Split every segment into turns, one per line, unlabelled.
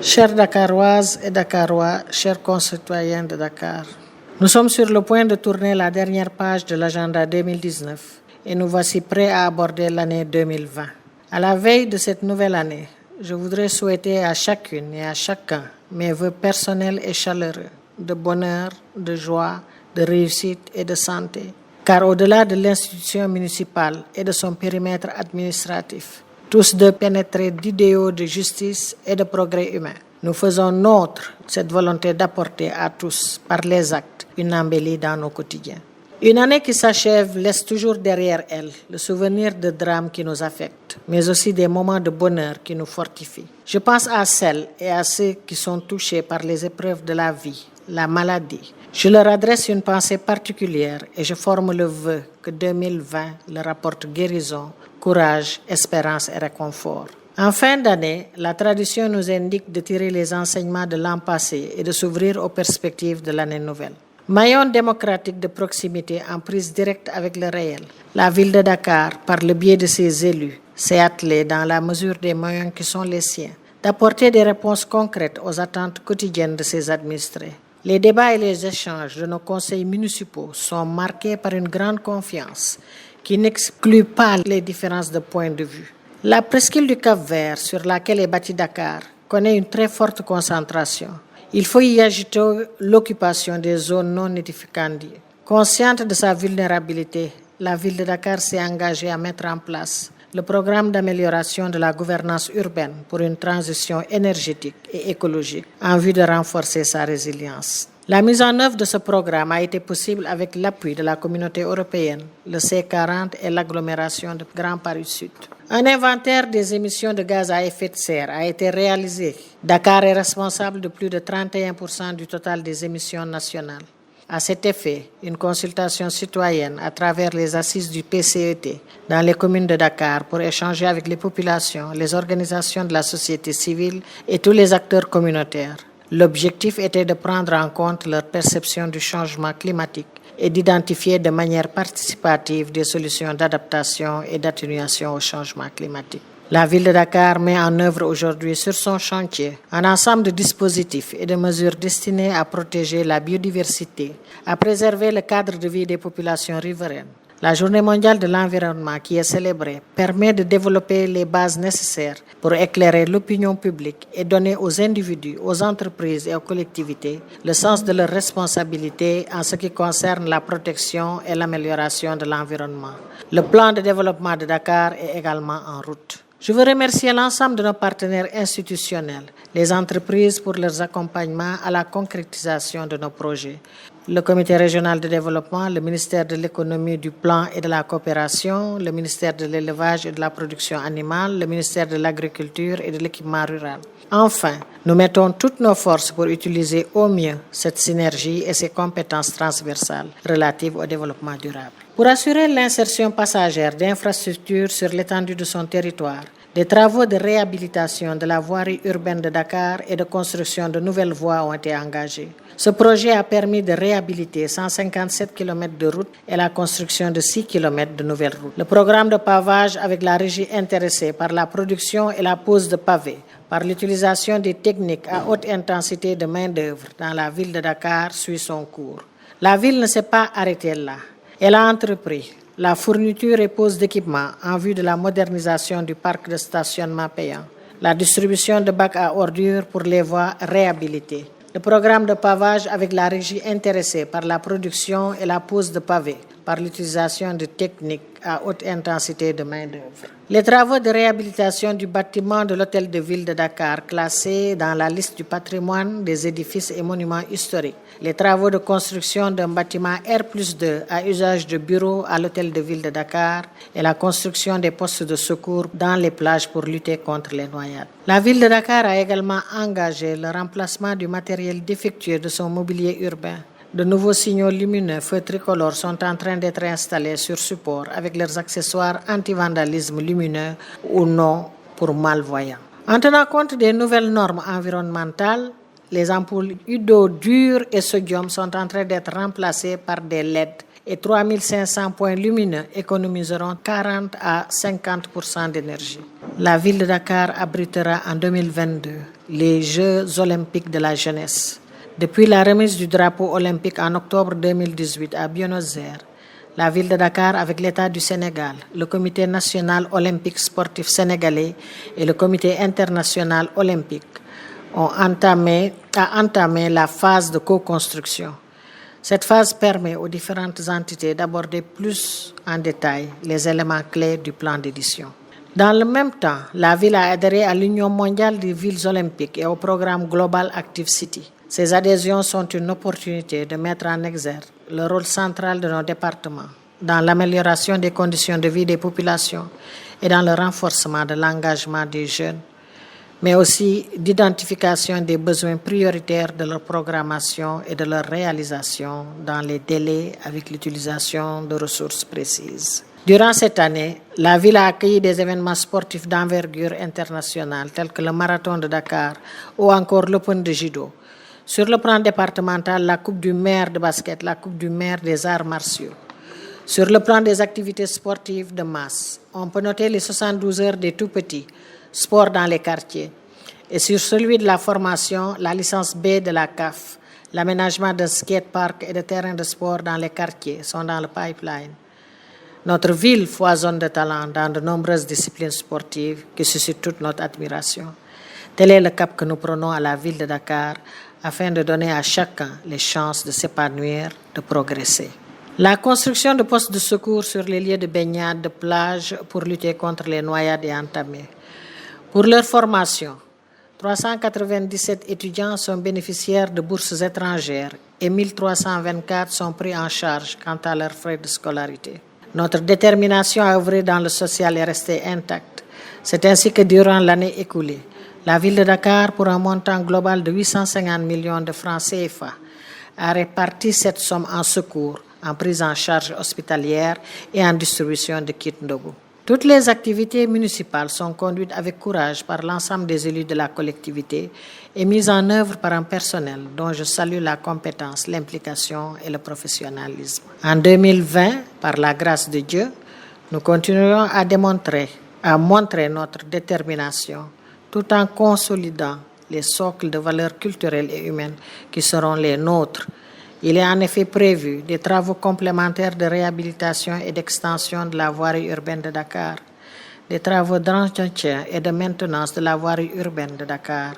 Chères Dakaroises et Dakarois, chers concitoyens de Dakar, nous sommes sur le point de tourner la dernière page de l'agenda 2019 et nous voici prêts à aborder l'année 2020. À la veille de cette nouvelle année, je voudrais souhaiter à chacune et à chacun mes vœux personnels et chaleureux de bonheur, de joie, de réussite et de santé. Car au-delà de l'institution municipale et de son périmètre administratif, tous deux pénétrés d'idéaux de justice et de progrès humain, nous faisons nôtre cette volonté d'apporter à tous, par les actes, une embellie dans nos quotidiens. Une année qui s'achève laisse toujours derrière elle le souvenir de drames qui nous affectent, mais aussi des moments de bonheur qui nous fortifient. Je pense à celles et à ceux qui sont touchés par les épreuves de la vie, la maladie. Je leur adresse une pensée particulière et je forme le vœu que 2020 leur apporte guérison, courage, espérance et réconfort. En fin d'année, la tradition nous indique de tirer les enseignements de l'an passé et de s'ouvrir aux perspectives de l'année nouvelle. Maillon démocratique de proximité en prise directe avec le réel, la ville de Dakar, par le biais de ses élus, s'est attelée, dans la mesure des moyens qui sont les siens, d'apporter des réponses concrètes aux attentes quotidiennes de ses administrés. Les débats et les échanges de nos conseils municipaux sont marqués par une grande confiance qui n'exclut pas les différences de point de vue. La presqu'île du Cap-Vert, sur laquelle est bâti Dakar, connaît une très forte concentration. Il faut y ajouter l'occupation des zones non édificantes. Consciente de sa vulnérabilité, la ville de Dakar s'est engagée à mettre en place le programme d'amélioration de la gouvernance urbaine pour une transition énergétique et écologique en vue de renforcer sa résilience. La mise en œuvre de ce programme a été possible avec l'appui de la communauté européenne, le C40 et l'agglomération de Grand Paris Sud. Un inventaire des émissions de gaz à effet de serre a été réalisé. Dakar est responsable de plus de 31% du total des émissions nationales. À cet effet, une consultation citoyenne à travers les assises du PCET dans les communes de Dakar pour échanger avec les populations, les organisations de la société civile et tous les acteurs communautaires. L'objectif était de prendre en compte leur perception du changement climatique et d'identifier de manière participative des solutions d'adaptation et d'atténuation au changement climatique. La ville de Dakar met en œuvre aujourd'hui sur son chantier un ensemble de dispositifs et de mesures destinés à protéger la biodiversité, à préserver le cadre de vie des populations riveraines. La Journée mondiale de l'environnement qui est célébrée permet de développer les bases nécessaires pour éclairer l'opinion publique et donner aux individus, aux entreprises et aux collectivités le sens de leurs responsabilités en ce qui concerne la protection et l'amélioration de l'environnement. Le plan de développement de Dakar est également en route. Je veux remercier l'ensemble de nos partenaires institutionnels, les entreprises pour leurs accompagnements à la concrétisation de nos projets, le Comité régional de développement, le ministère de l'économie, du plan et de la coopération, le ministère de l'élevage et de la production animale, le ministère de l'agriculture et de l'équipement rural. Enfin, nous mettons toutes nos forces pour utiliser au mieux cette synergie et ces compétences transversales relatives au développement durable. Pour assurer l'insertion passagère d'infrastructures sur l'étendue de son territoire, des travaux de réhabilitation de la voirie urbaine de Dakar et de construction de nouvelles voies ont été engagés. Ce projet a permis de réhabiliter 157 km de routes et la construction de 6 km de nouvelles routes. Le programme de pavage avec la régie intéressée par la production et la pose de pavés, par l'utilisation des techniques à haute intensité de main-d'œuvre dans la ville de Dakar suit son cours. La ville ne s'est pas arrêtée là. Elle a entrepris la fourniture et pose d'équipements en vue de la modernisation du parc de stationnement payant, la distribution de bacs à ordures pour les voies réhabilitées, le programme de pavage avec la régie intéressée par la production et la pose de pavés, par l'utilisation de techniques à haute intensité de main-d'œuvre. Les travaux de réhabilitation du bâtiment de l'hôtel de ville de Dakar, classé dans la liste du patrimoine des édifices et monuments historiques. Les travaux de construction d'un bâtiment R+2 à usage de bureau à l'hôtel de ville de Dakar et la construction des postes de secours dans les plages pour lutter contre les noyades. La ville de Dakar a également engagé le remplacement du matériel défectueux de son mobilier urbain. De nouveaux signaux lumineux feux tricolores sont en train d'être installés sur support avec leurs accessoires anti-vandalisme lumineux ou non pour malvoyants. En tenant compte des nouvelles normes environnementales, les ampoules UDO dures et sodium sont en train d'être remplacées par des LED et 3500 points lumineux économiseront 40 à 50% d'énergie. La ville de Dakar abritera en 2022 les Jeux olympiques de la jeunesse. Depuis la remise du drapeau olympique en octobre 2018 à Buenos Aires, la ville de Dakar, avec l'État du Sénégal, le Comité national olympique sportif sénégalais et le Comité international olympique a entamé la phase de co-construction. Cette phase permet aux différentes entités d'aborder plus en détail les éléments clés du plan d'édition. Dans le même temps, la ville a adhéré à l'Union mondiale des villes olympiques et au programme Global Active City. Ces adhésions sont une opportunité de mettre en exergue le rôle central de nos départements dans l'amélioration des conditions de vie des populations et dans le renforcement de l'engagement des jeunes, mais aussi d'identification des besoins prioritaires de leur programmation et de leur réalisation dans les délais avec l'utilisation de ressources précises. Durant cette année, la ville a accueilli des événements sportifs d'envergure internationale tels que le Marathon de Dakar ou encore l'Open de Judo. Sur le plan départemental, la Coupe du maire de basket, la Coupe du maire des arts martiaux. Sur le plan des activités sportives de masse, on peut noter les 72 heures des tout-petits, sport dans les quartiers. Et sur celui de la formation, la licence B de la CAF, l'aménagement de skateparks et de terrains de sport dans les quartiers sont dans le pipeline. Notre ville foisonne de talent dans de nombreuses disciplines sportives qui suscitent toute notre admiration. Tel est le cap que nous prenons à la ville de Dakar afin de donner à chacun les chances de s'épanouir, de progresser. La construction de postes de secours sur les lieux de baignade, de plage pour lutter contre les noyades est entamée. Pour leur formation, 397 étudiants sont bénéficiaires de bourses étrangères et 1324 sont pris en charge quant à leurs frais de scolarité. Notre détermination à œuvrer dans le social est restée intacte. C'est ainsi que durant l'année écoulée, la ville de Dakar, pour un montant global de 850 millions de francs CFA, a réparti cette somme en secours, en prise en charge hospitalière et en distribution de kits Ndogo. Toutes les activités municipales sont conduites avec courage par l'ensemble des élus de la collectivité et mises en œuvre par un personnel dont je salue la compétence, l'implication et le professionnalisme. En 2020, par la grâce de Dieu, nous continuerons à montrer notre détermination tout en consolidant les socles de valeurs culturelles et humaines qui seront les nôtres. Il est en effet prévu des travaux complémentaires de réhabilitation et d'extension de la voirie urbaine de Dakar, des travaux d'entretien et de maintenance de la voirie urbaine de Dakar,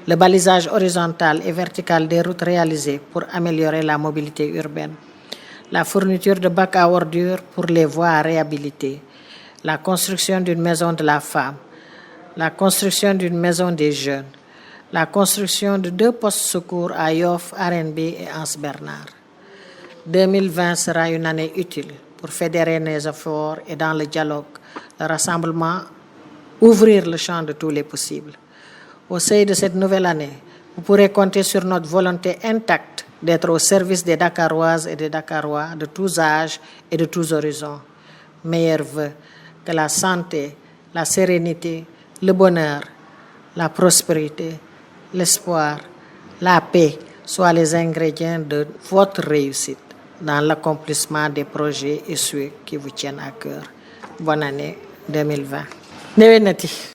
le balisage horizontal et vertical des routes réalisées pour améliorer la mobilité urbaine, la fourniture de bacs à ordures pour les voies à réhabiliter, la construction d'une maison de la femme, la construction d'une maison des jeunes, la construction de 2 postes secours à Yoff, RNB et Anse-Bernard. 2020 sera une année utile pour fédérer nos efforts et dans le dialogue, le rassemblement, ouvrir le champ de tous les possibles. Au sein de cette nouvelle année, vous pourrez compter sur notre volonté intacte d'être au service des Dakaroises et des Dakarois de tous âges et de tous horizons. Meilleurs vœux, que la santé, la sérénité, le bonheur, la prospérité, l'espoir, la paix soient les ingrédients de votre réussite dans l'accomplissement des projets et ceux qui vous tiennent à cœur. Bonne année 2020. Déwénati.